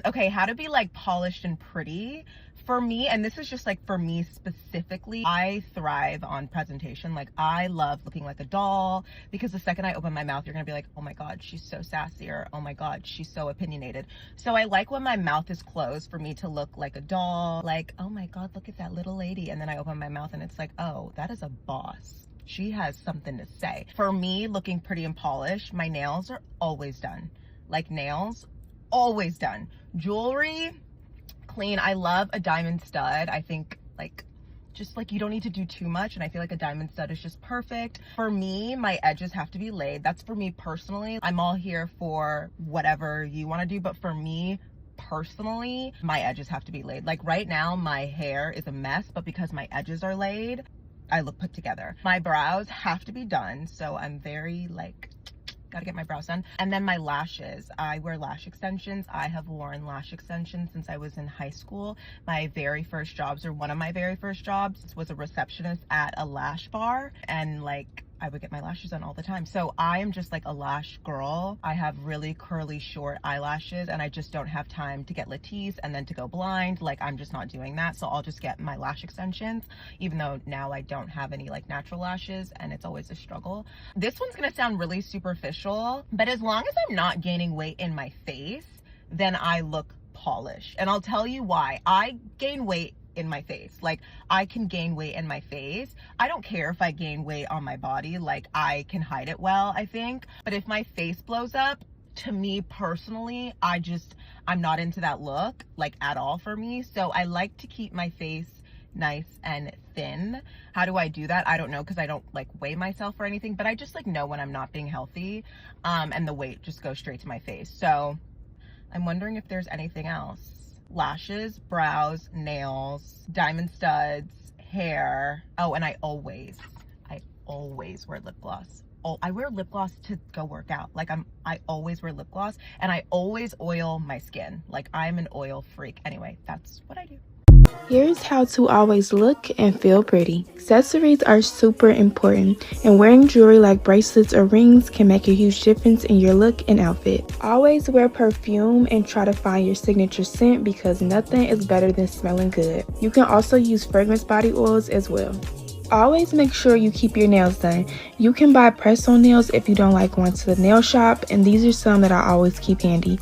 Okay, how to be like polished and pretty. For me, and this is just like for me specifically, I thrive on presentation. Like I love looking like a doll, because the second I open my mouth, you're gonna be like, oh my God, she's so sassy, or oh my God, she's so opinionated. So I like when my mouth is closed for me to look like a doll, like, oh my God, look at that little lady. And then I open my mouth and it's like, oh, that is a boss. She has something to say. For me, looking pretty and polished, my nails are always done. Like nails, always done. Jewelry, clean. I love a diamond stud. I think like just like you don't need to do too much, and I feel like a diamond stud is just perfect. For me, my edges have to be laid. That's for me personally. I'm all here for whatever you want to do, but for me personally, my edges have to be laid. Like right now my hair is a mess, but because my edges are laid, I look put together. My brows have to be done, so I'm very like, gotta get my brows done. And then my lashes, I wear lash extensions. I have worn lash extensions since I was in high school. My very first jobs, or one of my very first jobs, was a receptionist at a lash bar, and like I would get my lashes done all the time. So I am just like a lash girl. I have really curly short eyelashes, and I just don't have time to get Latisse and then to go blind. Like I'm just not doing that. So I'll just get my lash extensions, even though now I don't have any like natural lashes, and it's always a struggle. This one's gonna sound really superficial, but as long as I'm not gaining weight in my face, then I look polished. And I'll tell you why. I gain weight in my face. Like I can gain weight in my face. I don't care if I gain weight on my body. Like I can hide it well, I think. But if my face blows up, to me personally, I'm not into that look, like at all for me. So I like to keep my face nice and thin. How do I do that? I don't know, because I don't like weigh myself or anything, but I just like know when I'm not being healthy, and the weight just goes straight to my face. So I'm wondering if there's anything else. Lashes, brows, nails, diamond studs, hair. Oh, and I always wear lip gloss. Oh, I wear lip gloss to go work out. Like I always wear lip gloss, and I always oil my skin. Like I'm an oil freak. Anyway, that's what I do. Here's how to always look and feel pretty. Accessories are super important, and wearing jewelry like bracelets or rings can make a huge difference in your look and outfit. Always wear perfume and try to find your signature scent, because nothing is better than smelling good. You can also use fragrance body oils as well. Always make sure you keep your nails done. You can buy press-on nails if you don't like going to the nail shop, and these are some that I always keep handy.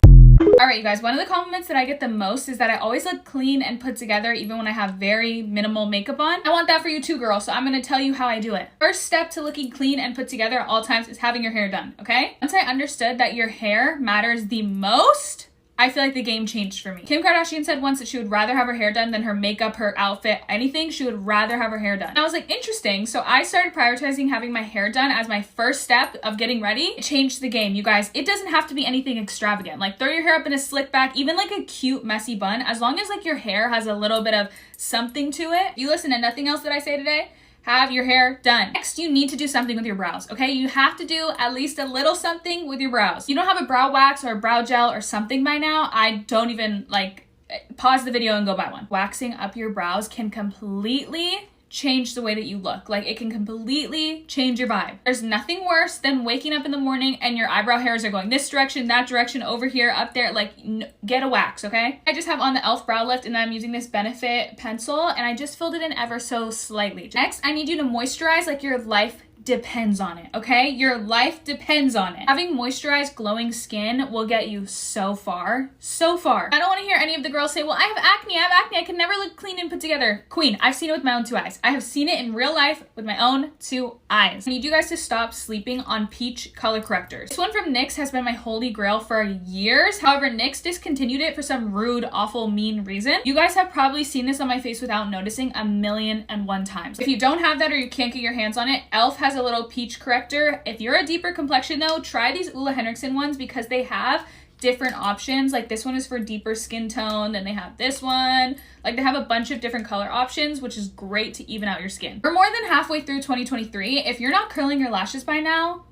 Alright you guys, one of the compliments that I get the most is that I always look clean and put together even when I have very minimal makeup on. I want that for you too, girl, so I'm gonna tell you how I do it. First step to looking clean and put together at all times is having your hair done, okay? Once I understood that your hair matters the most, I feel like the game changed for me. Kim Kardashian said once that she would rather have her hair done than her makeup, her outfit, anything. She would rather have her hair done. And I was like, interesting. So I started prioritizing having my hair done as my first step of getting ready. It changed the game, you guys. It doesn't have to be anything extravagant. Like throw your hair up in a slick back, even like a cute messy bun. As long as like your hair has a little bit of something to it. If you listen to nothing else that I say today, have your hair done. Next, you need to do something with your brows, okay? You have to do at least a little something with your brows. If you don't have a brow wax or a brow gel or something by now, I don't even like pause the video and go buy one. Waxing up your brows can completely change the way that you look. Like it can completely change your vibe. There's nothing worse than waking up in the morning and your eyebrow hairs are going this direction, that direction, over here, up there. Like get a wax, okay? I just have on the e.l.f. brow lift, and I'm using this Benefit pencil, and I just filled it in ever so slightly. Next, I need you to moisturize like your life depends on it, okay? Your life depends on it. Having moisturized, glowing skin will get you so far, so far. I don't want to hear any of the girls say, well, I have acne, I can never look clean and put together. Queen, I've seen it with my own two eyes. I have seen it in real life with my own two eyes. I need you guys to stop sleeping on peach color correctors. This one from NYX has been my holy grail for years. However, NYX discontinued it for some rude, awful, mean reason. You guys have probably seen this on my face without noticing 1,000,001 times. If you don't have that or you can't get your hands on it, e.l.f. has a little peach corrector. If you're a deeper complexion though, try these Ulla Henriksen ones, because they have different options. Like this one is for deeper skin tone, then they have this one. Like they have a bunch of different color options, which is great to even out your skin. We're more than halfway through 2023. If you're not curling your lashes by now,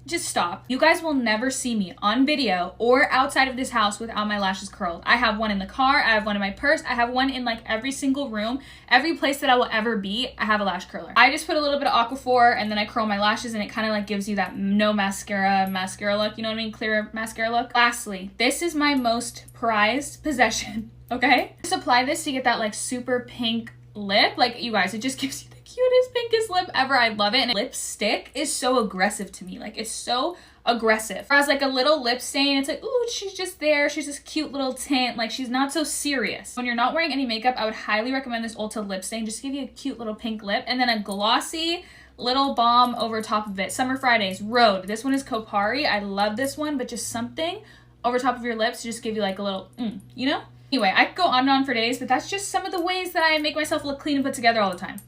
Just stop. You guys will never see me on video or outside of this house without my lashes curled. I have one in the car, I have one in my purse, I have one in like every single room, every place that I will ever be, I have a lash curler. I just put a little bit of Aquaphor and then I curl my lashes, and it kind of like gives you that no mascara look, you know what I mean? Clear mascara look. Lastly, this is my most prized possession, okay? Just apply this to get that like super pink lip. Like, you guys, it just gives you cutest pinkest lip ever. I love it. And lipstick is so aggressive to me. Like, it's so aggressive. Whereas like a little lip stain, it's like, ooh, she's just there, she's this cute little tint, like she's not so serious. When you're not wearing any makeup, I would highly recommend this Ulta lip stain. Just give you a cute little pink lip, and then a glossy little balm over top of it. Summer Fridays Road. This one is Kopari. I love this one, but just something over top of your lips to just give you like a little you know. Anyway, I could go on and on for days, but that's just some of the ways that I make myself look clean and put together all the time.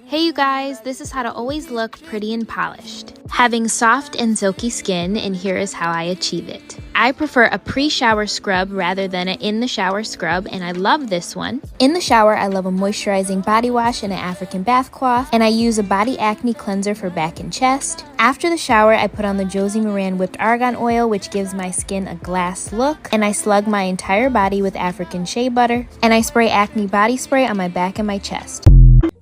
Hey you guys, this is how to always look pretty and polished. Having soft and silky skin, and here is how I achieve it. I prefer a pre-shower scrub rather than an in-the-shower scrub, and I love this one. In the shower, I love a moisturizing body wash and an African bath cloth, and I use a body acne cleanser for back and chest. After the shower, I put on the Josie Maran whipped argan oil, which gives my skin a glass look, and I slug my entire body with African shea butter, and I spray acne body spray on my back and my chest.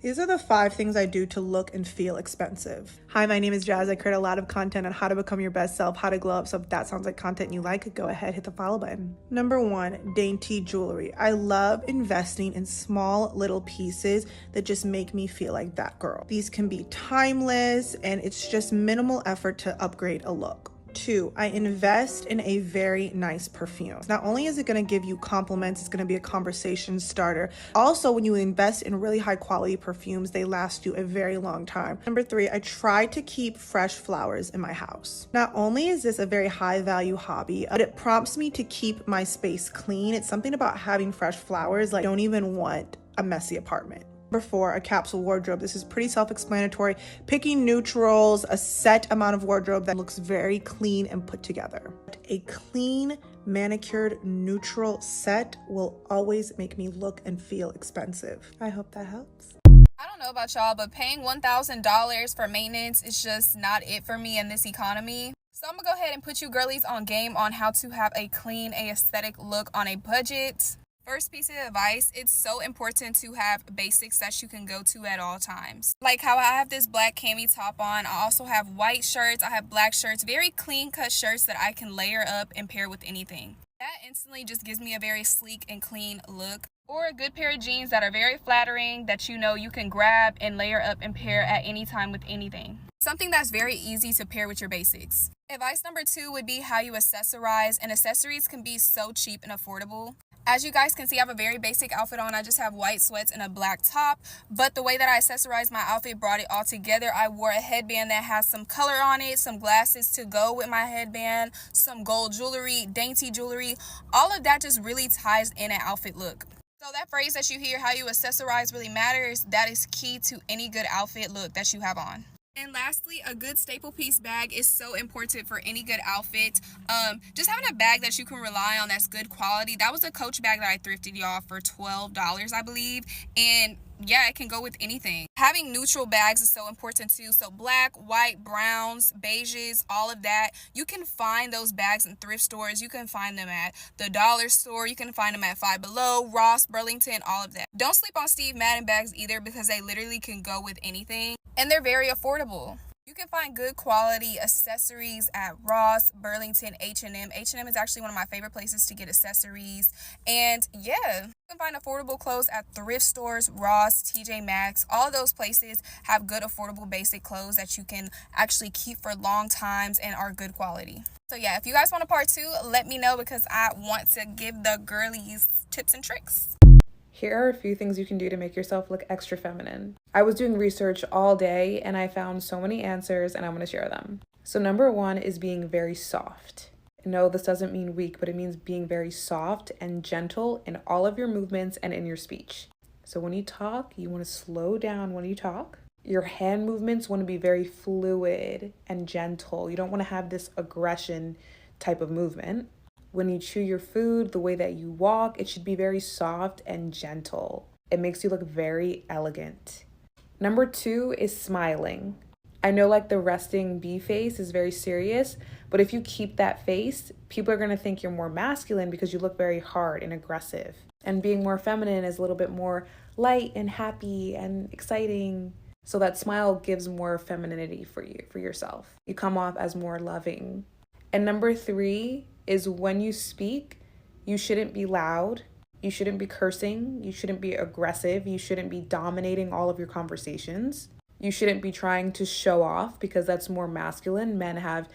These are the 5 things I do to look and feel expensive. Hi, my name is Jazz. I create a lot of content on how to become your best self, how to glow up. So if that sounds like content you like, go ahead, hit the follow button. Number 1, dainty jewelry. I love investing in small little pieces that just make me feel like that girl. These can be timeless, and it's just minimal effort to upgrade a look. 2, I invest in a very nice perfume. Not only is it going to give you compliments, it's going to be a conversation starter. Also, when you invest in really high quality perfumes, they last you a very long time. Number 3, I try to keep fresh flowers in my house. Not only is this a very high value hobby, but it prompts me to keep my space clean. It's something about having fresh flowers, like I don't even want a messy apartment. Number 4, a capsule wardrobe. This is pretty self-explanatory. Picking neutrals, a set amount of wardrobe that looks very clean and put together. A clean, manicured, neutral set will always make me look and feel expensive. I hope that helps. I don't know about y'all, but paying $1,000 for maintenance is just not it for me in this economy. So I'm gonna go ahead and put you girlies on game on how to have a clean, aesthetic look on a budget. First piece of advice, it's so important to have basics that you can go to at all times. Like how I have this black cami top on. I also have white shirts. I have black shirts, very clean cut shirts that I can layer up and pair with anything. That instantly just gives me a very sleek and clean look. Or a good pair of jeans that are very flattering that you know you can grab and layer up and pair at any time with anything. Something that's very easy to pair with your basics. Advice number 2 would be how you accessorize, and accessories can be so cheap and affordable. As you guys can see, I have a very basic outfit on. I just have white sweats and a black top. But the way that I accessorized my outfit brought it all together. I wore a headband that has some color on it, some glasses to go with my headband, some gold jewelry, dainty jewelry. All of that just really ties in an outfit look. So that phrase that you hear, how you accessorize really matters, that is key to any good outfit look that you have on. And lastly, a good staple piece bag is so important for any good outfit. Just having a bag that you can rely on that's good quality. That was a Coach bag that I thrifted, y'all, for $12, I believe. And yeah, it can go with anything. Having neutral bags is so important too. So black, white, browns, beiges, all of that. You can find those bags in thrift stores. You can find them at the dollar store. You can find them at Five Below, Ross, Burlington, all of that. Don't sleep on Steve Madden bags either, because they literally can go with anything. And they're very affordable. You can find good quality accessories at Ross, Burlington, H&M. H&M is actually one of my favorite places to get accessories. And yeah, you can find affordable clothes at thrift stores, Ross, TJ Maxx. All of those places have good affordable basic clothes that you can actually keep for long times and are good quality. So yeah, if you guys want a part 2, let me know, because I want to give the girlies tips and tricks. Here are a few things you can do to make yourself look extra feminine. I was doing research all day and I found so many answers, and I want to share them. So number 1 is being very soft. No, this doesn't mean weak, but it means being very soft and gentle in all of your movements and in your speech. So when you talk, you want to slow down when you talk. Your hand movements want to be very fluid and gentle. You don't want to have this aggression type of movement. When you chew your food, the way that you walk, it should be very soft and gentle. It makes you look very elegant. Number 2 is smiling. I know like the resting B face is very serious, but if you keep that face, people are going to think you're more masculine because you look very hard and aggressive. And being more feminine is a little bit more light and happy and exciting. So that smile gives more femininity for you, for yourself. You come off as more loving. And number 3 is when you speak, you shouldn't be loud. You shouldn't be cursing. You shouldn't be aggressive. You shouldn't be dominating all of your conversations. You shouldn't be trying to show off because that's more masculine. Men have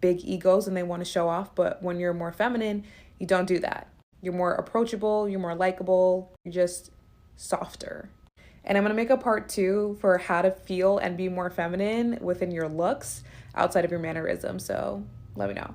big egos and they want to show off. But when you're more feminine, you don't do that. You're more approachable. You're more likable. You're just softer. And I'm going to make a part 2 for how to feel and be more feminine within your looks outside of your mannerisms. So let me know.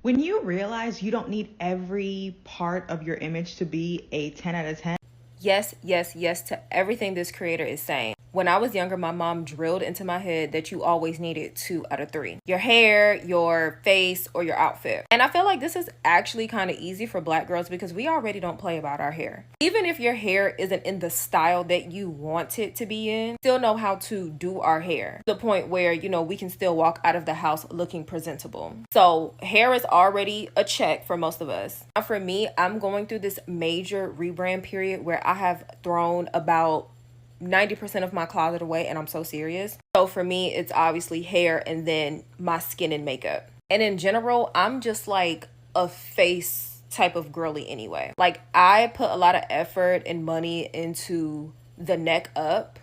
When you realize you don't need every part of your image to be a 10 out of 10. Yes, yes, yes to everything this creator is saying. When I was younger, my mom drilled into my head that you always needed 2 out of 3. Your hair, your face, or your outfit. And I feel like this is actually kind of easy for Black girls because we already don't play about our hair. Even if your hair isn't in the style that you want it to be in, still know how to do our hair. To the point where, you know, we can still walk out of the house looking presentable. So hair is already a check for most of us. Now for me, I'm going through this major rebrand period where I have thrown about 90% of my closet away, and I'm so serious. So for me, it's obviously hair and then my skin and makeup. And in general, I'm just like a face type of girly anyway. Like I put a lot of effort and money into the neck up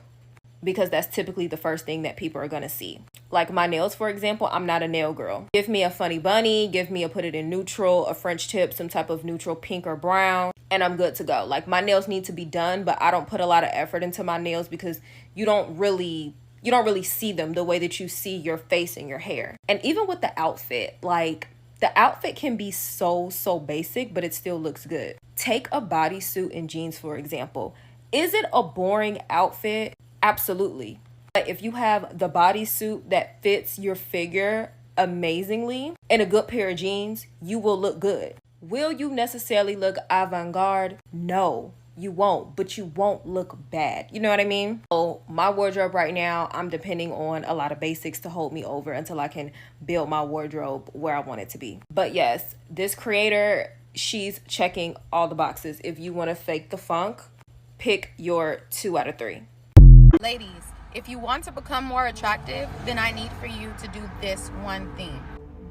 because that's typically the first thing that people are gonna see. Like my nails, for example, I'm not a nail girl. Give me a funny bunny, give me a put it in neutral, a French tip, some type of neutral pink or brown, and I'm good to go. Like my nails need to be done, but I don't put a lot of effort into my nails because you don't really see them the way that you see your face and your hair. And even with the outfit, like the outfit can be so basic, but it still looks good. Take a bodysuit and jeans, for example. Is it a boring outfit? Absolutely. But if you have the bodysuit that fits your figure amazingly and a good pair of jeans, you will look good. Will you necessarily look avant-garde? No, you won't, but you won't look bad. You know what I mean? So my wardrobe right now, I'm depending on a lot of basics to hold me over until I can build my wardrobe where I want it to be. But yes, this creator, she's checking all the boxes. If you want to fake the funk, pick your 2 out of 3. Ladies, if you want to become more attractive, then I need for you to do this one thing.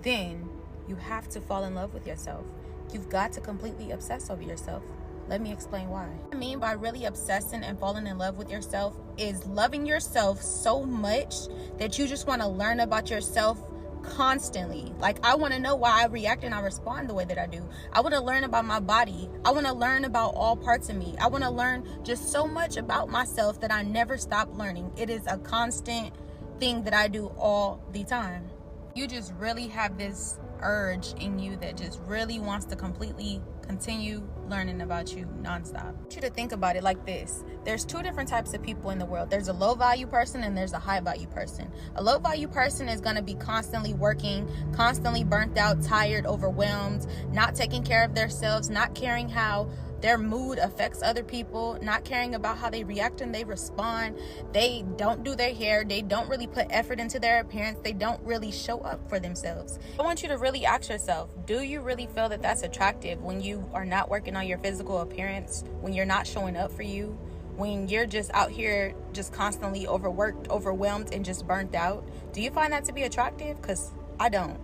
Then you have to fall in love with yourself. You've got to completely obsess over yourself. Let me explain why. What I mean by really obsessing and falling in love with yourself is loving yourself so much that you just want to learn about yourself constantly. Like I want to know why I react and I respond the way that I do. I want to learn about my body. I want to learn about all parts of me. I want to learn just so much about myself that I never stop learning. It is a constant thing that I do all the time. You just really have this urge in you that just really wants to completely continue learning about you nonstop. I want you to think about it like this. There's 2 different types of people in the world. There's a low value person and there's a high value person. A low value person is going to be constantly working, constantly burnt out, tired, overwhelmed, not taking care of themselves, not caring how their mood affects other people, not caring about how they react and they respond. They don't do their hair. They don't really put effort into their appearance. They don't really show up for themselves. I want you to really ask yourself, do you really feel that that's attractive when you are not working on your physical appearance, when you're not showing up for you, when you're just out here just constantly overworked, overwhelmed, and just burnt out? Do you find that to be attractive? Because I don't.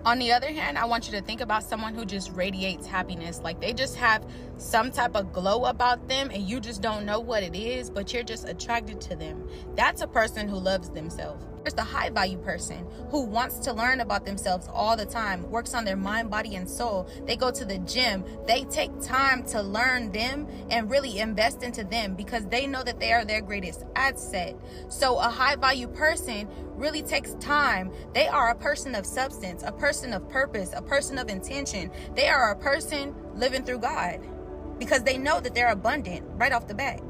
On the other hand, I want you to think about someone who just radiates happiness. Like they just have some type of glow about them and you just don't know what it is, but you're just attracted to them. That's a person who loves themselves. There's the high value person who wants to learn about themselves all the time, works on their mind, body, and soul. They go to the gym. They take time to learn them and really invest into them because they know that they are their greatest asset. So a high value person really takes time. They are a person of substance, a person of purpose, a person of intention. They are a person living through God because they know that they're abundant right off the bat.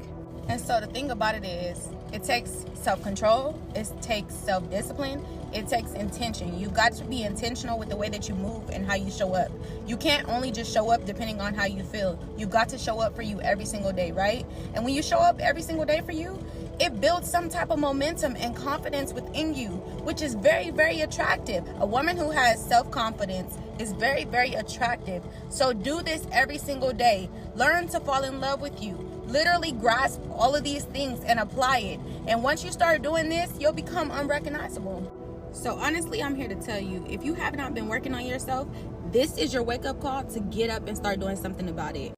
And so the thing about it is, it takes self-control, it takes self-discipline, it takes intention. You got to be intentional with the way that you move and how you show up. You can't only just show up depending on how you feel. You got to show up for you every single day, right? And when you show up every single day for you, it builds some type of momentum and confidence within you, which is very, very attractive. A woman who has self-confidence is very, very attractive. So do this every single day. Learn to fall in love with you. Literally grasp all of these things and apply it. And once you start doing this, you'll become unrecognizable. So honestly, I'm here to tell you, if you have not been working on yourself, this is your wake-up call to get up and start doing something about it.